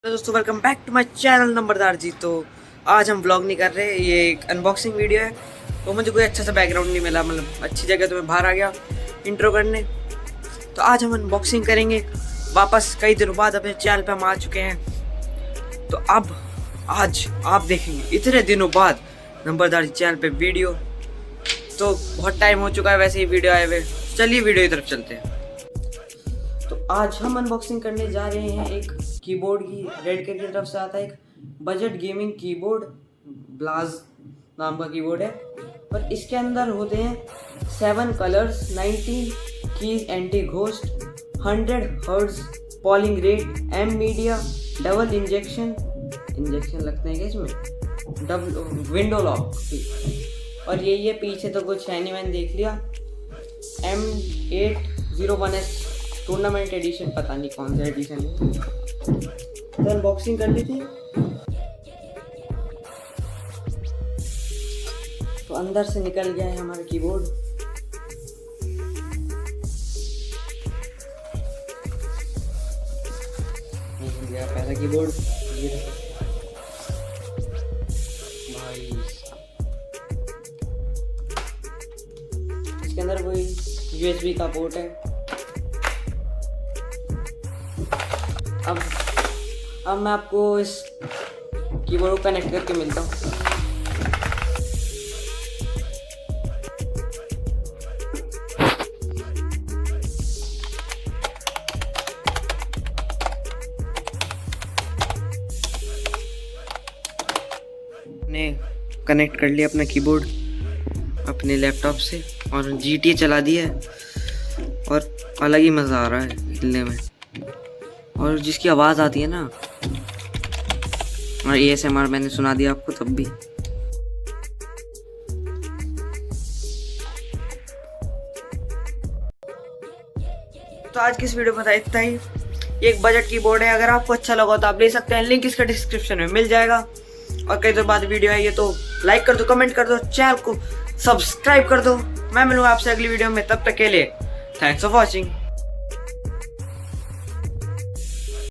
तो दोस्तों welcome back to my channel Numberdar ji. तो आज हम व्लॉग नहीं कर रहे, ये एक अनबॉक्सिंग वीडियो है। तो मुझे कोई अच्छा सा बैकग्राउंड नहीं मिला, मतलब अच्छी जगह तो मैं बाहर आ गया इंट्रो करने। तो आज हम अनबॉक्सिंग करेंगे वापस, कई दिनों बाद अपने चैनल पे हम आ चुके हैं। तो अब आज आप देखेंगे इतने दिनों बाद नंबरदार जी चैनल पे वीडियो। तो बहुत टाइम हो चुका है वैसे ही वीडियो आए हुए। चलिए वीडियो की तरफ चलते हैं। तो आज हम अनबॉक्सिंग करने जा रहे हैं एक कीबोर्ड की। रेडकेट की तरफ से आता है एक बजट गेमिंग कीबोर्ड, ब्लाज नाम का कीबोर्ड है। और इसके अंदर होते हैं 7 colours, 19 keys, anti ghost, 100 hertz polling rate, M media, double injection लगते हैं क्या इसमें, डबल विंडो लॉक। और ये पीछे तो कुछ है नहीं, मैंने देख लिया। M801S टूर्नामेंट एडिशन, पता नहीं कौन सा एडिशन है। तो अनबॉक्सिंग कर ली थी। तो अंदर से निकल गया है हमारा कीबोर्ड। गया पहला कीबोर्ड, ये भाई। इसके अंदर कोई USB का पोर्ट है। अब मैं आपको इस कीबोर्ड को कनेक्ट करके मिलता हूँ। ने कनेक्ट कर लिया अपना कीबोर्ड अपने लैपटॉप से और GTA चला दिया है। और अलग ही मज़ा आ रहा है खेलने में। और जिसकी आवाज़ आती है ना, और ASMR मैंने सुना दिया आपको तब भी। तो आज की इस वीडियो में था इतना ही। ये एक बजट कीबोर्ड है, अगर आपको अच्छा लगा तो आप ले सकते हैं, लिंक इसका डिस्क्रिप्शन में मिल जाएगा। और कई देर बाद वीडियो आई है तो लाइक कर दो, कमेंट कर दो, चैनल को सब्सक्राइब कर दो। मैं मिलूंगा आपसे अगली वीडियो में, तब तक के लिए थैंक्स फॉर वॉचिंग।